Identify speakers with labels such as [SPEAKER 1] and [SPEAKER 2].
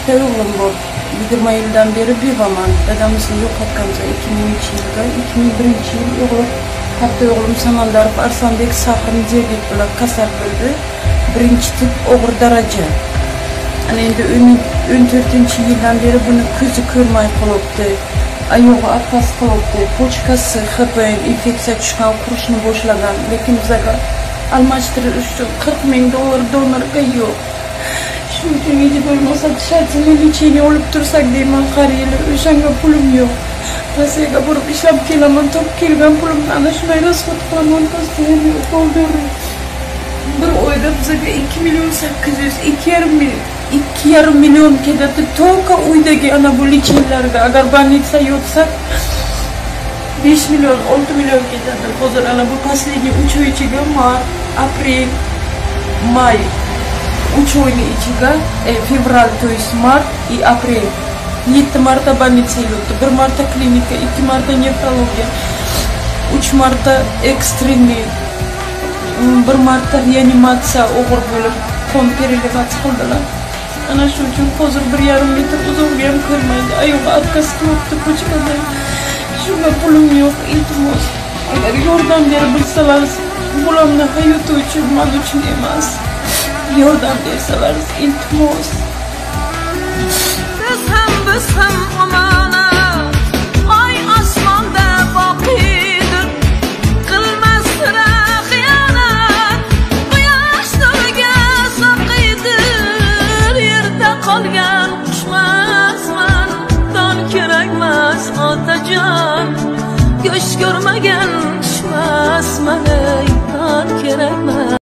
[SPEAKER 1] bitta o'g'lim bor. 20 yildan beri bevaman. Dadamizni yo'qotganmiz 2003 yilda. 2001 yil o'g'lim, katta o'g'lim Samandarov Arsonbek Sahrim diabet bilan kasal bo'ldi. Birinchi tip og'ir daraja. Ana endi 14-yildan beri buni ko'zi ko'rmay qolibdi. Oyog'i atlas qolibdi. Pochkasi HPV infeksiya tushgan, qurishni boshlagan. Lekin bizga almashtirish uchun $40,000 donorga yo'q. Shuning uchun yetib bo'lmasa tishlatini lecheniya olib tursak deyman har yili. O'shanga pulim yo'q. Rossiyaga borib ishlab kelaman, topib kelgan pulimni ana shunday rasxod qilaman, postoyanно qoldirib. Bir oyda bizga 2,5 million ketadi. To'ka uydagi ana bu lecheniyalarga agar больница yotsak 5 million, 6 million ketadi. Hozir ana bu последний 3 oy ichiga mart, aprel, may 3 oyni ichiga fevral, то есть март и апрель 7 marta больница yotdi, 1 marta klinika, 2 marta nefrologiya, 3 marta ekstremniy, 1 marta reanimatsiya og'ir bo'lib qon perelivatsiya qildilar. Ana shuning uchun hozir 1,5 metr uzoqga ham ko'rmaydi. Oyog'i отказ qilibdi pochkada. Shunga pulim yo'q, iltimos. Agar yordam berib bilsalaringiz, bolamni hayoti uchun, men uchun emas. Yordam bersalaringiz, iltimos.
[SPEAKER 2] Biz ham